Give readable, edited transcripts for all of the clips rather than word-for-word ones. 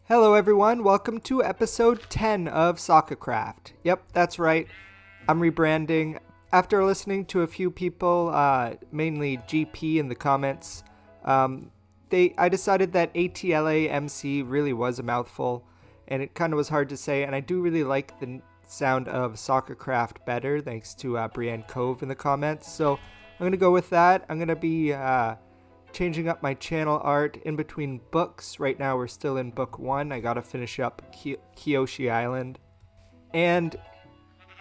Hello everyone, welcome to episode 10 of Sockacraft. Yep, that's right, I'm rebranding. After listening to a few people, mainly GP in the comments, I decided that ATLAMC really was a mouthful, and it kind of was hard to say, and I do really like the sound of Sockacraft better, thanks to Brienne Cove in the comments, so I'm going to go with that. I'm going to be changing up my channel art in between books. Right now we're still in book 1. I gotta finish up Kyoshi Island. And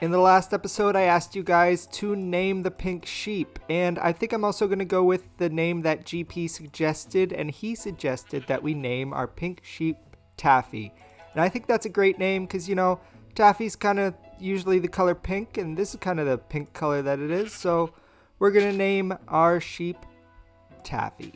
in the last episode I asked you guys to name the pink sheep, and I think I'm also gonna go with the name that GP suggested, and he suggested that we name our pink sheep Taffy. And I think that's a great name because, you know, Taffy's kind of usually the color pink, and this is kind of the pink color that it is, so we're gonna name our sheep Taffy.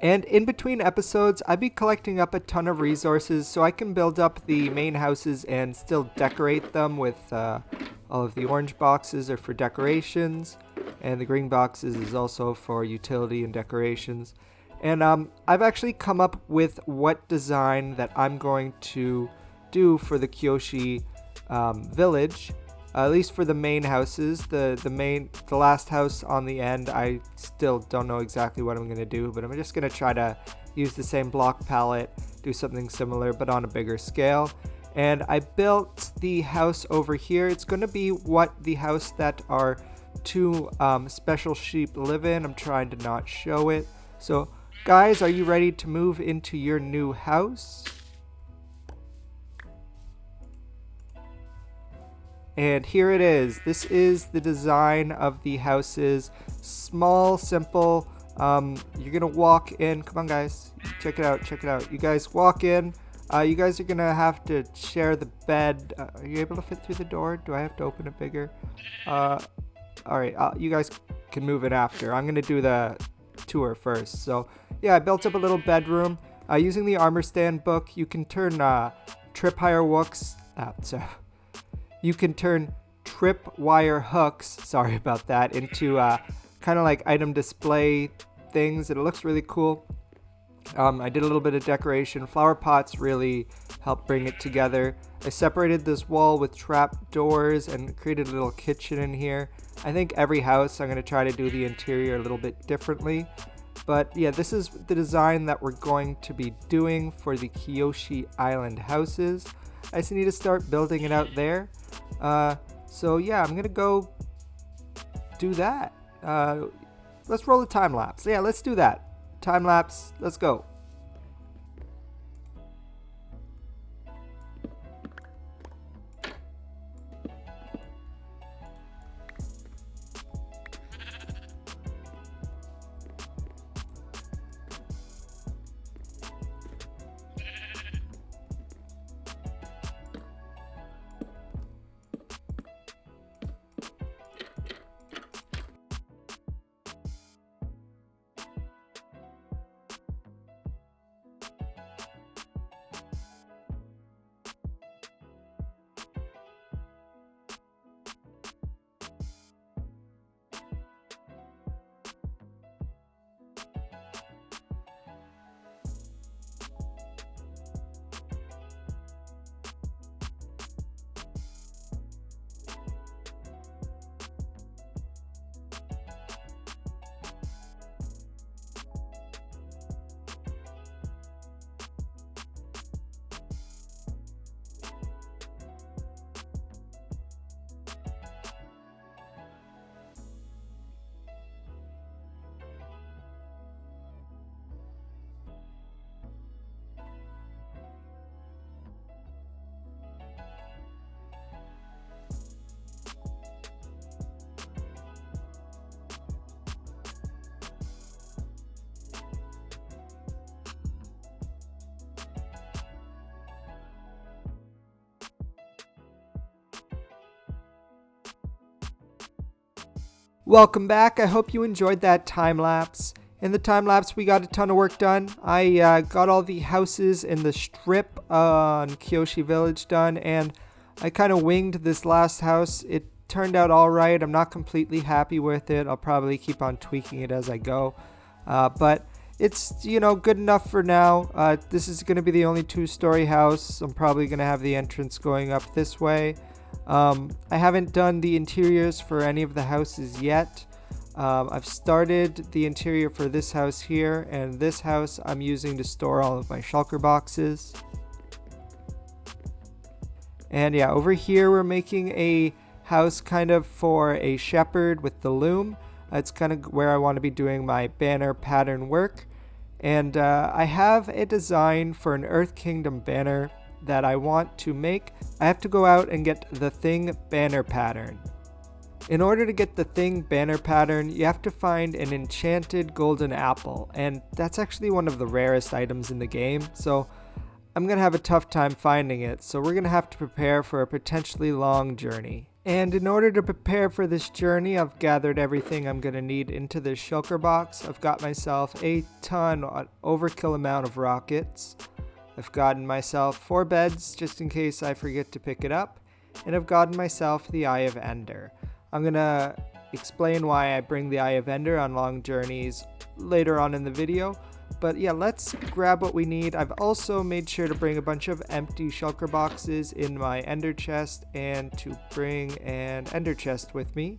And in between episodes, I'd be collecting up a ton of resources so I can build up the main houses and still decorate them with all of the orange boxes are for decorations, and the green boxes is also for utility and decorations. And I've actually come up with what design that I'm going to do for the Kyoshi village, at least for the main houses. The last house on the end, I still don't know exactly what I'm going to do, but I'm just going to try to use the same block palette, do something similar but on a bigger scale. And I built the house over here. It's going to be what the house that our two special sheep live in. I'm trying to not show it. So guys, are you ready to move into your new house? And here it is. This is the design of the houses. Small, simple. You're gonna walk in. Come on, guys. Check it out. Check it out. You guys walk in. You guys are gonna have to share the bed. Are you able to fit through the door? Do I have to open it bigger? All right. You guys can move in after. I'm gonna do the tour first. So yeah, I built up a little bedroom using the armor stand book. You can turn tripwire hooks. You can turn tripwire hooks, sorry about that, into kind of like item display things, and it looks really cool. I did a little bit of decoration. Flower pots really help bring it together. I separated this wall with trap doors and created a little kitchen in here. I think every house I'm going to try to do the interior a little bit differently. But yeah, this is the design that we're going to be doing for the Kyoshi Island houses. I just need to start building it out there. So yeah, I'm gonna go do that. Let's roll a time lapse. Yeah, let's do that. Time lapse, let's go. Welcome back. I hope you enjoyed that time lapse. In the time lapse, we got a ton of work done. I got all the houses in the strip on Kyoshi Village done, and I kind of winged this last house. It turned out all right. I'm not completely happy with it. I'll probably keep on tweaking it as I go. But it's, good enough for now. This is going to be the only 2-story house. I'm probably going to have the entrance going up this way. I haven't done the interiors for any of the houses yet. I've started the interior for this house here, and this house I'm using to store all of my shulker boxes. And yeah, over here we're making a house kind of for a shepherd with the loom. It's kind of where I want to be doing my banner pattern work. And I have a design for an Earth Kingdom banner that I want to make. I have to go out and get the Thing banner pattern. In order to get the Thing banner pattern, you have to find an enchanted golden apple, and that's actually one of the rarest items in the game, so I'm gonna have a tough time finding it, so we're gonna have to prepare for a potentially long journey. And in order to prepare for this journey, I've gathered everything I'm gonna need into this shulker box. I've got myself a ton, an overkill amount of rockets. I've gotten myself 4 beds just in case I forget to pick it up, and I've gotten myself the Eye of Ender. I'm gonna explain why I bring the Eye of Ender on long journeys later on in the video. But yeah, let's grab what we need. I've also made sure to bring a bunch of empty shulker boxes in my ender chest and to bring an ender chest with me.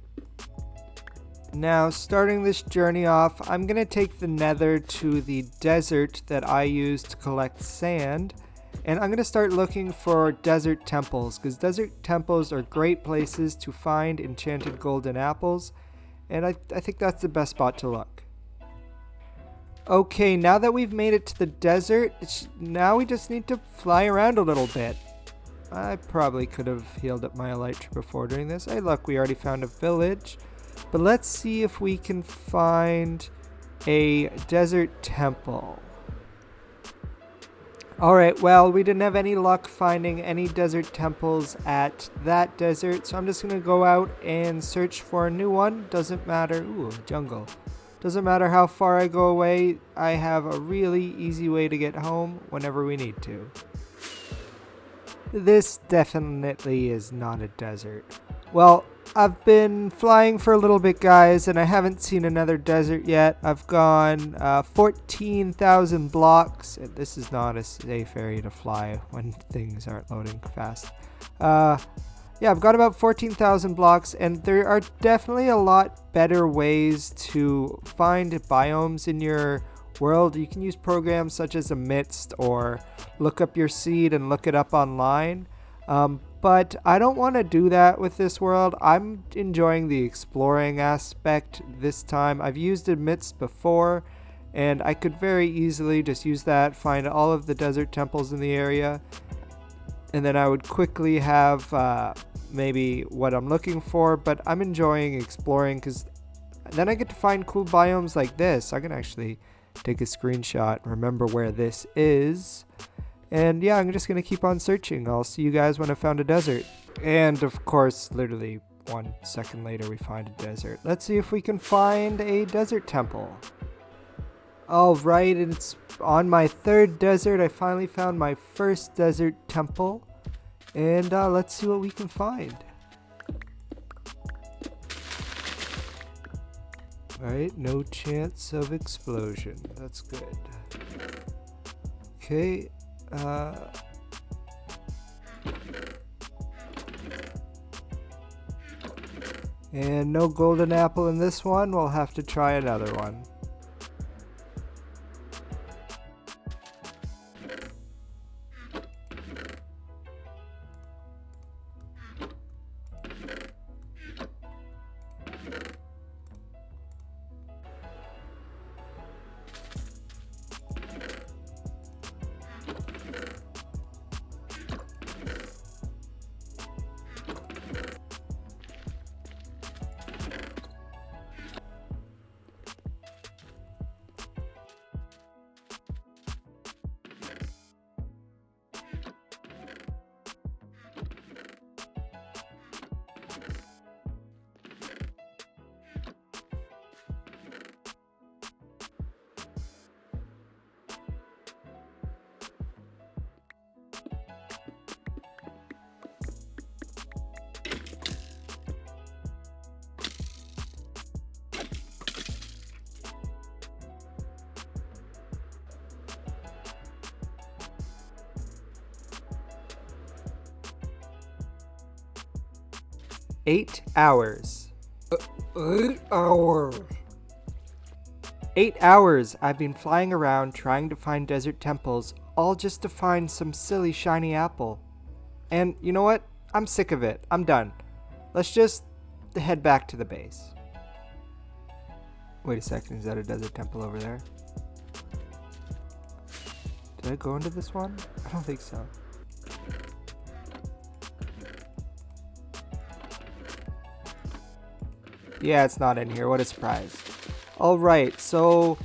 Now, starting this journey off, I'm going to take the nether to the desert that I use to collect sand. And I'm going to start looking for desert temples, because desert temples are great places to find enchanted golden apples. And I think that's the best spot to look. Okay, now that we've made it to the desert, now we just need to fly around a little bit. I probably could have healed up my elytra before doing this. Hey, look, we already found a village. But let's see if we can find a desert temple. Alright, well, we didn't have any luck finding any desert temples at that desert, so I'm just going to go out and search for a new one. Doesn't matter. Ooh, jungle. Doesn't matter how far I go away, I have a really easy way to get home whenever we need to. This definitely is not a desert. Well, I've been flying for a little bit, guys, and I haven't seen another desert yet. I've gone 14,000 blocks. This is not a safe area to fly when things aren't loading fast. Yeah, I've got about 14,000 blocks, and there are definitely a lot better ways to find biomes in your world. You can use programs such as Amidst or look up your seed and look it up online. But I don't want to do that with this world. I'm enjoying the exploring aspect this time. I've used Amidst before, and I could very easily just use that, find all of the desert temples in the area, and then I would quickly have maybe what I'm looking for. But I'm enjoying exploring because then I get to find cool biomes like this. I can actually take a screenshot and remember where this is. And yeah, I'm just going to keep on searching. I'll see you guys when I found a desert. And of course, literally 1 second later, we find a desert. Let's see if we can find a desert temple. Alright, and it's on my 3rd desert. I finally found my first desert temple. And let's see what we can find. Alright, no chance of explosion. That's good. Okay. And no golden apple in this one. We'll have to try another one. 8 hours. 8 hours. 8 hours I've been flying around trying to find desert temples, all just to find some silly shiny apple. And you know what? I'm sick of it. I'm done. Let's just head back to the base. Wait a second, is that a desert temple over there? Did I go into this one? I don't think so. Yeah, it's not in here. What a surprise. Alright, so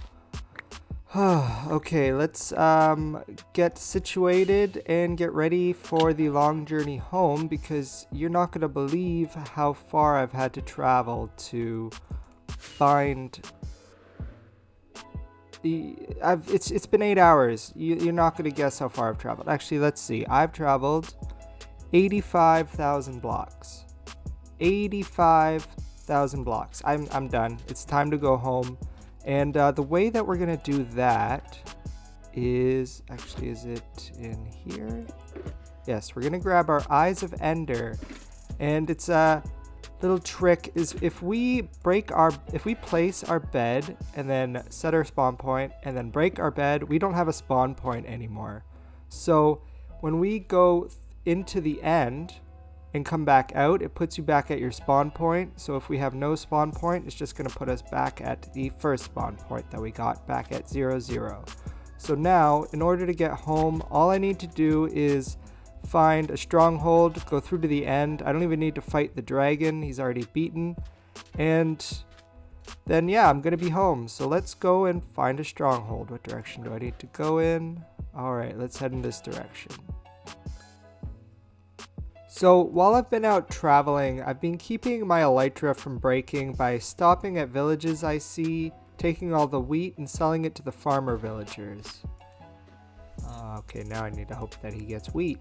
okay, let's get situated and get ready for the long journey home, because you're not going to believe how far I've had to travel to find the... It's been 8 hours. You're not going to guess how far I've traveled. Actually, let's see. I've traveled 85,000 blocks. 85,000 blocks. I'm done. It's time to go home. And the way that we're going to do that is... Actually, is it in here? Yes, we're going to grab our Eyes of Ender. And it's a little trick is if we place our bed and then set our spawn point and then break our bed, we don't have a spawn point anymore. So when we go into the end and come back out, it puts you back at your spawn point. So if we have no spawn point, it's just going to put us back at the first spawn point that we got back at 0, 0. So now, in order to get home, all I need to do is find a stronghold, go through to the end. I don't even need to fight the dragon. He's already beaten. And then, yeah, I'm going to be home. So let's go and find a stronghold. What direction do I need to go in? All right, let's head in this direction. So while I've been out traveling, I've been keeping my elytra from breaking by stopping at villages I see, taking all the wheat and selling it to the farmer villagers. Okay, now I need to hope that he gets wheat.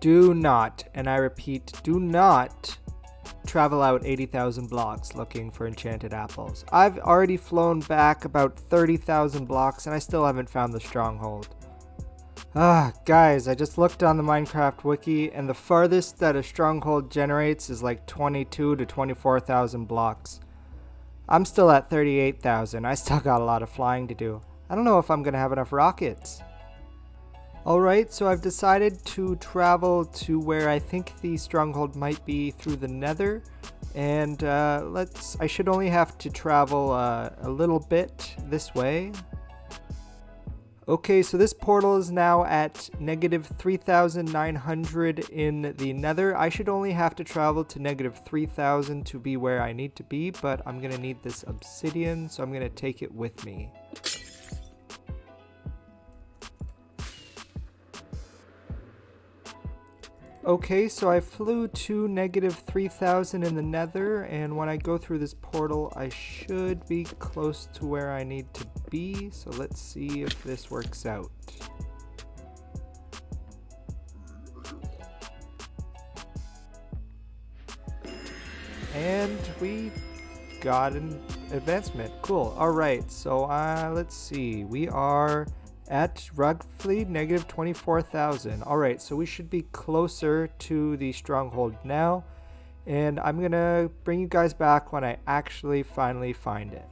Do not, and I repeat, do not travel out 80,000 blocks looking for enchanted apples. I've already flown back about 30,000 blocks and I still haven't found the stronghold. Guys, I just looked on the Minecraft wiki and the farthest that a stronghold generates is like 22 to 24,000 blocks. I'm still at 38,000. I still got a lot of flying to do. I don't know if I'm gonna have enough rockets. Alright, so I've decided to travel to where I think the stronghold might be through the Nether. And I should only have to travel a little bit this way. Okay, so this portal is now at negative 3,900 in the Nether. I should only have to travel to negative 3,000 to be where I need to be, but I'm gonna need this obsidian, so I'm gonna take it with me. Okay, so I flew to negative 3,000 in the Nether, and when I go through this portal, I should be close to where I need to be. So let's see if this works out. And we got an advancement. Cool. All right, so let's see. We are at roughly negative 24,000. Alright, so we should be closer to the stronghold now. And I'm gonna bring you guys back when I actually finally find it.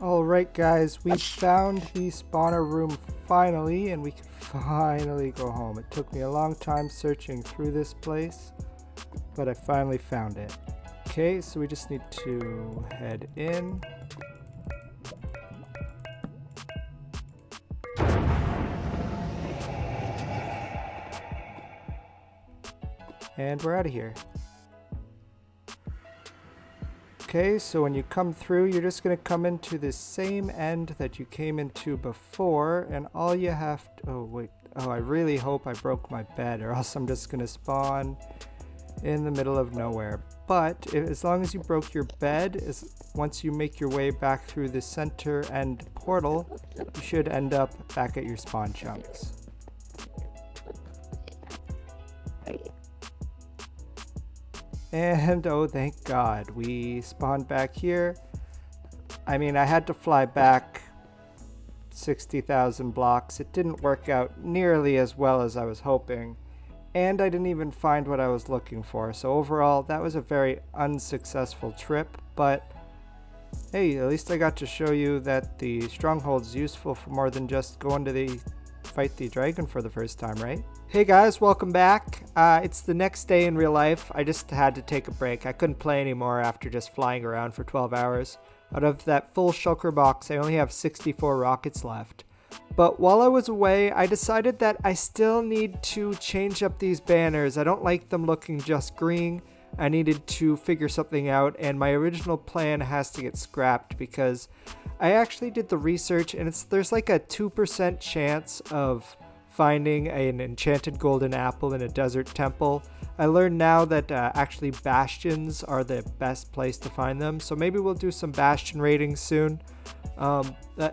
Alright guys, we found the spawner room finally, and we can finally go home. It took me a long time searching through this place, but I finally found it. Okay, so we just need to head in. And we're out of here. Okay, so when you come through, you're just going to come into the same end that you came into before, and all you have to... Oh, wait. Oh, I really hope I broke my bed, or else I'm just going to spawn in the middle of nowhere. But as long as you broke your bed, once you make your way back through the center end portal, you should end up back at your spawn chunks. And oh, thank God, we spawned back here. I mean, I had to fly back 60,000 blocks. It didn't work out nearly as well as I was hoping, and I didn't even find what I was looking for. So overall, that was a very unsuccessful trip, but hey, at least I got to show you that the stronghold's useful for more than just going to fight the dragon for the first time, right? Hey guys, welcome back. It's the next day in real life. I just had to take a break. I couldn't play anymore after just flying around for 12 hours. Out of that full Shulker box, I only have 64 rockets left. But while I was away, I decided that I still need to change up these banners. I don't like them looking just green. I needed to figure something out, and my original plan has to get scrapped because I actually did the research, and there's like a 2% chance of finding an enchanted golden apple in a desert temple. I learned now that actually bastions are the best place to find them, so maybe we'll do some bastion raiding soon.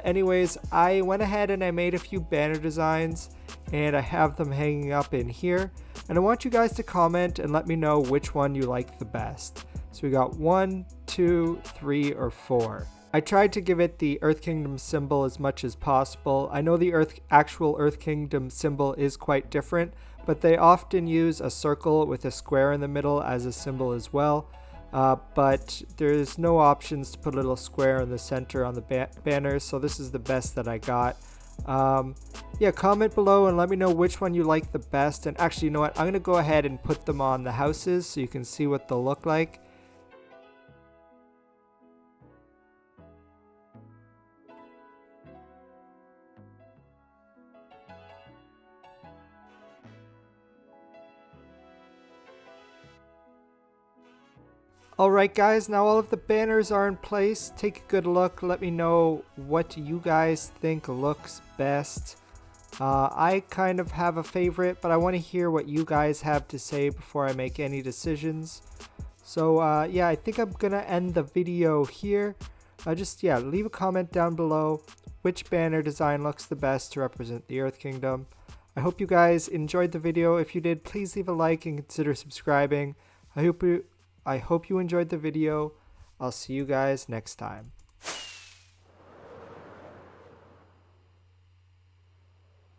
Anyways, I went ahead and I made a few banner designs, and I have them hanging up in here, and I want you guys to comment and let me know which one you like the best. So we got 1, 2, 3, or 4. I tried to give it the Earth Kingdom symbol as much as possible. I know the actual Earth Kingdom symbol is quite different, but they often use a circle with a square in the middle as a symbol as well. But there's no options to put a little square in the center on the banners, so this is the best that I got. Yeah, comment below and let me know which one you like the best. And actually, you know what? I'm going to go ahead and put them on the houses so you can see what they'll look like. Alright guys, now all of the banners are in place. Take a good look. Let me know what you guys think looks best. I kind of have a favorite, but I want to hear what you guys have to say before I make any decisions. So yeah, I think I'm going to end the video here. Leave a comment down below which banner design looks the best to represent the Earth Kingdom. I hope you guys enjoyed the video. If you did, please leave a like and consider subscribing. I hope you enjoyed the video. I'll see you guys next time.